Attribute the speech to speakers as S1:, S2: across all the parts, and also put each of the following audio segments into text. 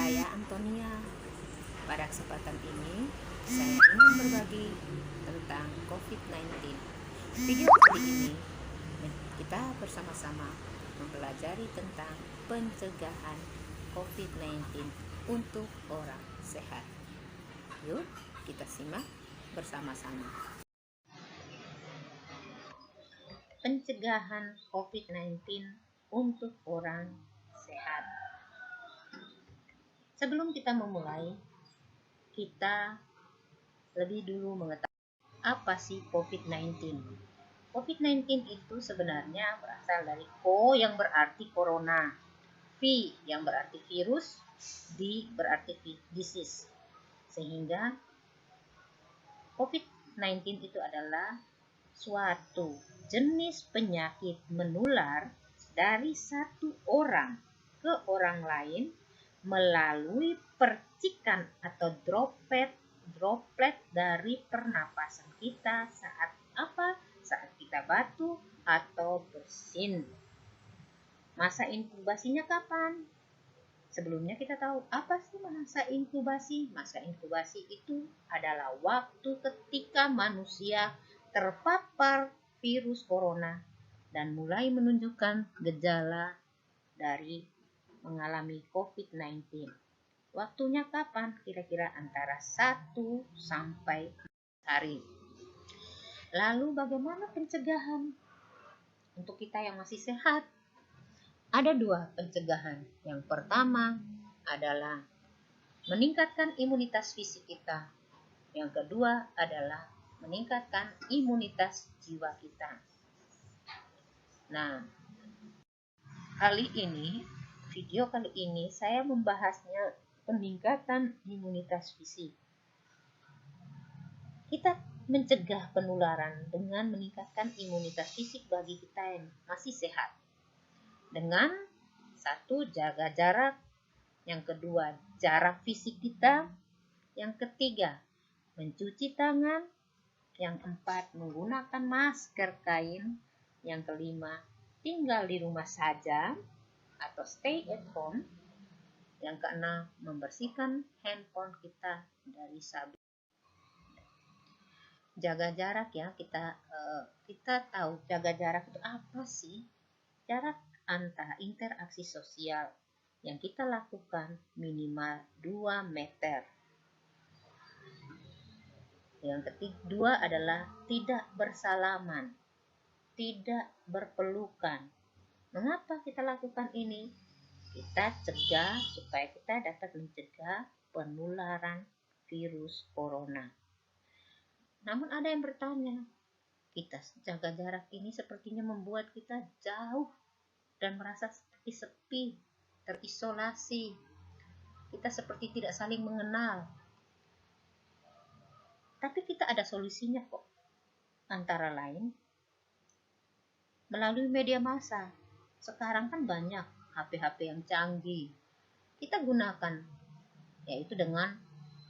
S1: Saya Antonia. Pada kesempatan ini, saya ingin berbagi tentang COVID-19. Video kali ini, kita bersama-sama mempelajari tentang pencegahan COVID-19 untuk orang sehat. Yuk, kita simak bersama-sama. Pencegahan COVID-19 untuk orang sehat. Sebelum kita memulai, kita lebih dulu mengetahui apa sih COVID-19. COVID-19 itu sebenarnya berasal dari Co yang berarti corona, V yang berarti virus, D berarti disease. Sehingga COVID-19 itu adalah suatu jenis penyakit menular dari satu orang ke orang lain melalui percikan atau droplet dari pernapasan kita saat kita batuk atau bersin. Masa inkubasinya kapan? Sebelumnya kita tahu apa sih masa inkubasi? Masa inkubasi itu adalah waktu ketika manusia terpapar virus corona dan mulai menunjukkan gejala dari mengalami COVID-19. Waktunya kapan? Kira-kira antara 1 sampai 4 hari. Lalu bagaimana pencegahan untuk kita yang masih sehat? Ada 2 pencegahan. Yang pertama adalah meningkatkan imunitas fisik kita. Yang kedua adalah meningkatkan imunitas jiwa kita. Nah, video kali ini saya membahasnya peningkatan imunitas fisik. Kita mencegah penularan dengan meningkatkan imunitas fisik bagi kita yang masih sehat. Dengan 1, jaga jarak. Yang kedua, jarak fisik kita. Yang ketiga, mencuci tangan. Yang 4, menggunakan masker kain. Yang kelima, tinggal di rumah saja atau stay at home. Yang keenam, membersihkan handphone kita dari sabun. Jaga jarak ya, kita tahu jaga jarak itu apa sih? Jarak antara interaksi sosial yang kita lakukan minimal 2 meter. Yang kedua adalah tidak bersalaman, tidak berpelukan. Mengapa kita lakukan ini? Kita cegah supaya kita dapat mencegah penularan virus corona. Namun ada yang bertanya, kita jaga jarak ini sepertinya membuat kita jauh dan merasa seperti sepi, terisolasi. Kita seperti tidak saling mengenal. Tapi kita ada solusinya kok. Antara lain, melalui media massa. Sekarang kan banyak HP-HP yang canggih. Kita gunakan, yaitu dengan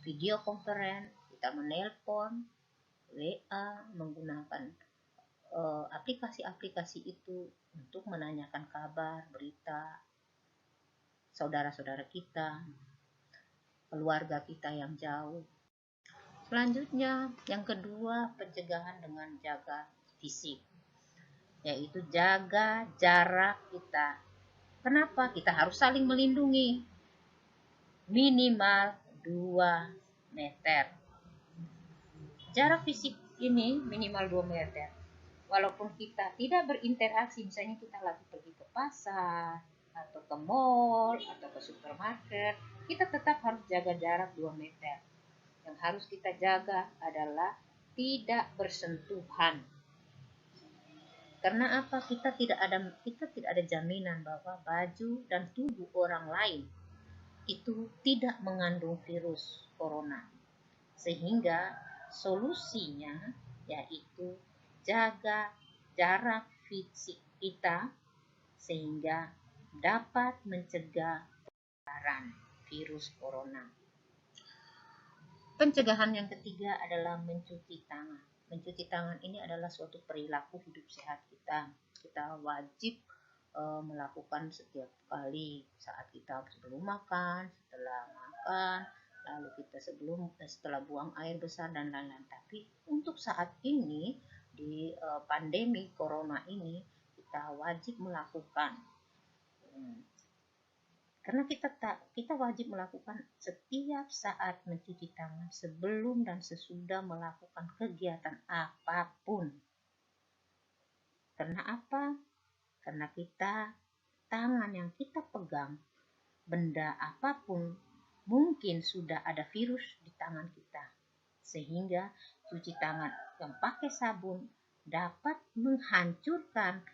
S1: video conference, kita menelpon, WA, menggunakan aplikasi-aplikasi itu untuk menanyakan kabar, berita, saudara-saudara kita, keluarga kita yang jauh. Selanjutnya, yang kedua, pencegahan dengan jaga fisik, yaitu jaga jarak kita. Kenapa? Kita harus saling melindungi. Minimal 2 meter. Jarak fisik ini minimal 2 meter. Walaupun kita tidak berinteraksi, misalnya kita lagi pergi ke pasar, atau ke mall, atau ke supermarket, kita tetap harus jaga jarak 2 meter. Yang harus kita jaga adalah tidak bersentuhan. Karena apa? Kita tidak ada jaminan bahwa baju dan tubuh orang lain itu tidak mengandung virus corona. Sehingga solusinya yaitu jaga jarak fisik kita sehingga dapat mencegah penularan virus corona. Pencegahan yang ketiga adalah mencuci tangan. Mencuci tangan ini adalah suatu perilaku hidup sehat kita. Kita wajib melakukan setiap kali saat kita sebelum makan, setelah makan, lalu kita setelah buang air besar dan lain-lain. Tapi untuk saat ini di pandemi corona ini kita wajib melakukan, karena kita wajib melakukan setiap saat mencuci tangan sebelum dan sesudah melakukan kegiatan apapun. Karena apa? Karena tangan yang kita pegang, benda apapun, mungkin sudah ada virus di tangan kita. Sehingga cuci tangan yang pakai sabun dapat menghancurkan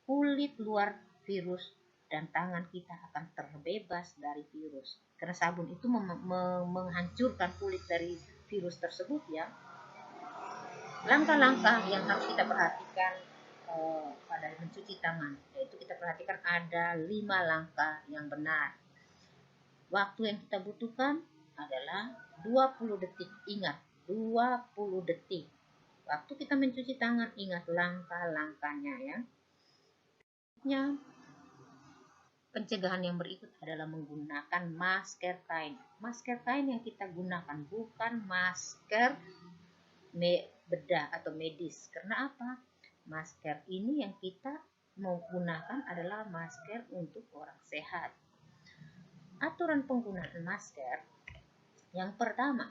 S1: kulit luar virus dan tangan kita akan terbebas dari virus. Karena sabun itu menghancurkan kulit dari virus tersebut ya. Langkah-langkah yang harus kita perhatikan pada mencuci tangan, yaitu kita perhatikan ada 5 langkah yang benar. Waktu yang kita butuhkan adalah 20 detik. Ingat, 20 detik. Waktu kita mencuci tangan, ingat langkah-langkahnya ya. Pencegahan yang berikut adalah menggunakan masker kain. Masker kain yang kita gunakan bukan masker bedah atau medis. Karena apa? Masker ini yang kita mau gunakan adalah masker untuk orang sehat. Aturan penggunaan masker yang pertama,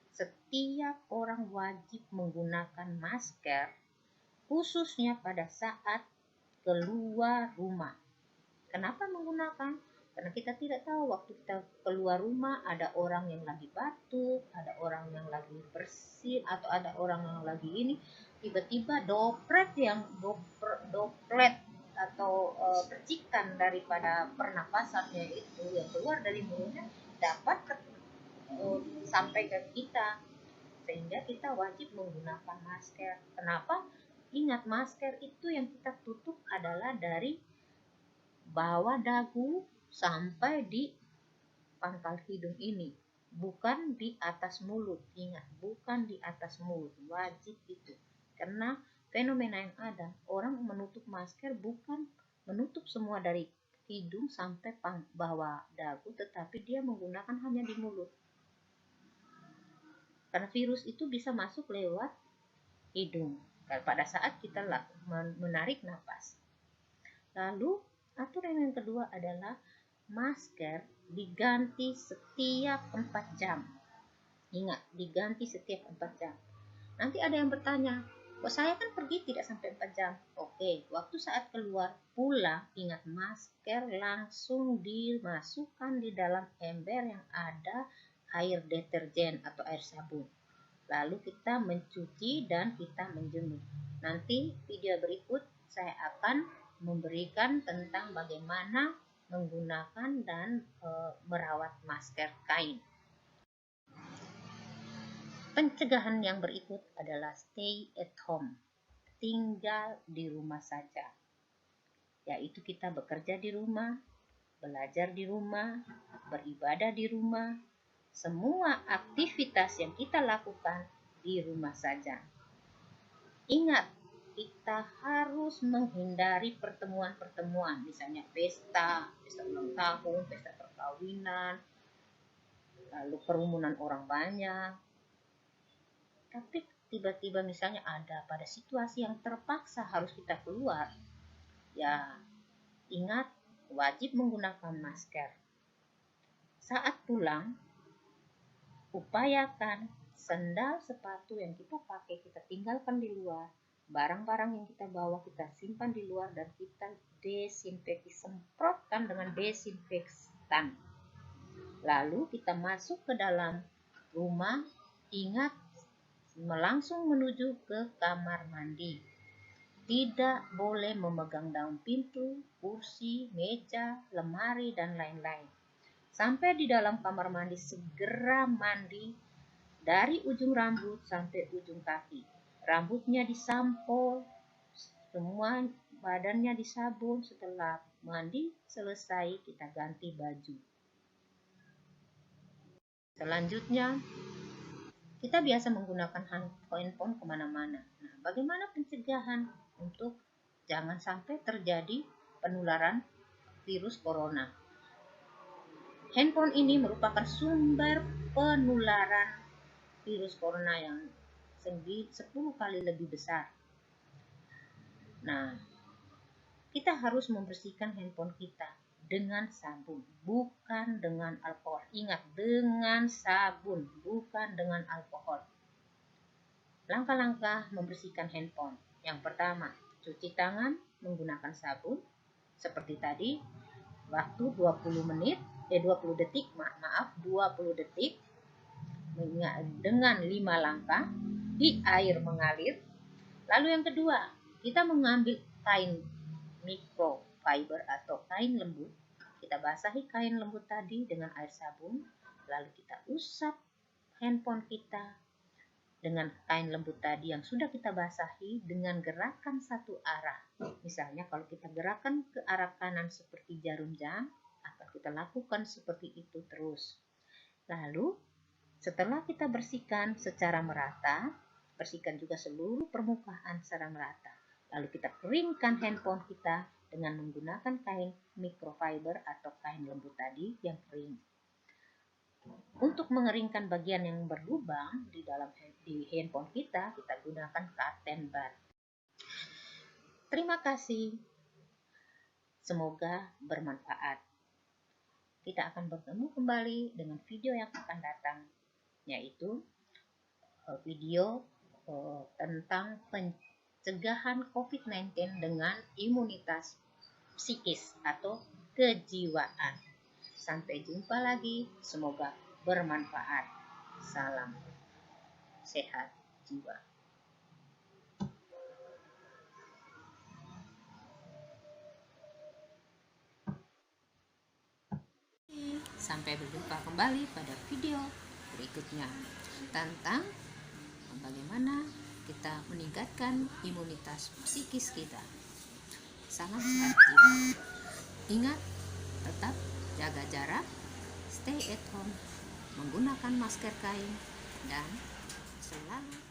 S1: setiap orang wajib menggunakan masker khususnya pada saat keluar rumah. Kenapa menggunakan? Karena kita tidak tahu waktu kita keluar rumah ada orang yang lagi batuk, ada orang yang lagi bersin, atau ada orang yang lagi ini, tiba-tiba droplet atau percikan daripada pernapasannya itu yang keluar dari mulutnya dapat sampai ke kita, sehingga kita wajib menggunakan masker. Kenapa? Ingat, masker itu yang kita tutup adalah dari bawah dagu sampai di pangkal hidung ini, bukan di atas mulut. Ingat, bukan di atas mulut, wajib itu. Karena fenomena yang ada, orang menutup masker bukan menutup semua dari hidung sampai bawah dagu, tetapi dia menggunakan hanya di mulut. Karena virus itu bisa masuk lewat hidung pada saat kita menarik napas. Lalu aturan yang kedua adalah masker diganti setiap 4 jam. Ingat, diganti setiap 4 jam. Nanti ada yang bertanya, kok saya kan pergi tidak sampai 4 jam. Oke, waktu saat keluar pulang, ingat, masker langsung dimasukkan di dalam ember yang ada air deterjen atau air sabun. Lalu kita mencuci dan kita menjemur. Nanti video berikut saya akan memberikan tentang bagaimana menggunakan dan merawat masker kain. Pencegahan yang berikut adalah stay at home, tinggal di rumah saja, yaitu kita bekerja di rumah, belajar di rumah, beribadah di rumah, semua aktivitas yang kita lakukan di rumah saja. Ingat, kita harus menghindari pertemuan-pertemuan, misalnya pesta ulang tahun, pesta perkawinan, lalu kerumunan orang banyak. Tapi tiba-tiba misalnya ada pada situasi yang terpaksa harus kita keluar, ya ingat, wajib menggunakan masker. Saat pulang, upayakan sendal sepatu yang kita pakai kita tinggalkan di luar. Barang-barang yang kita bawa kita simpan di luar dan kita semprotkan dengan desinfektan. Lalu kita masuk ke dalam rumah, ingat, langsung menuju ke kamar mandi. Tidak boleh memegang daun pintu, kursi, meja, lemari, dan lain-lain. Sampai di dalam kamar mandi, segera mandi dari ujung rambut sampai ujung kaki. Rambutnya disampo, semua badannya disabun. Setelah mandi selesai, kita ganti baju. Selanjutnya, kita biasa menggunakan handphone kemana-mana. Nah, bagaimana pencegahan untuk jangan sampai terjadi penularan virus corona? handphone ini merupakan sumber penularan virus corona yang 10 kali lebih besar. Nah, kita harus membersihkan handphone kita dengan sabun, bukan dengan alkohol. Ingat, dengan sabun, bukan dengan alkohol. Langkah-langkah membersihkan handphone. Yang pertama, cuci tangan menggunakan sabun. Seperti tadi, waktu 20 detik, 20 detik dengan 5 langkah di air mengalir. Lalu yang kedua, kita mengambil kain microfiber atau kain lembut. Kita basahi kain lembut tadi dengan air sabun, lalu kita usap handphone kita dengan kain lembut tadi yang sudah kita basahi dengan gerakan satu arah. Misalnya kalau kita gerakan ke arah kanan seperti jarum jam, akan kita lakukan seperti itu terus. Lalu setelah kita bersihkan secara merata, bersihkan juga seluruh permukaan secara merata. Lalu kita keringkan handphone kita dengan menggunakan kain microfiber atau kain lembut tadi yang kering. Untuk mengeringkan bagian yang berlubang di handphone kita gunakan cotton bud. Terima kasih. Semoga bermanfaat. Kita akan bertemu kembali dengan video yang akan datang, yaitu video tentang pencegahan COVID-19 dengan imunitas psikis atau kejiwaan. Sampai jumpa lagi, semoga bermanfaat. Salam sehat jiwa. Sampai berjumpa kembali pada video berikutnya tentang bagaimana kita meningkatkan imunitas psikis kita. Salam sehat jiwa. Ingat, tetap jaga jarak, stay at home, menggunakan masker kain, dan selalu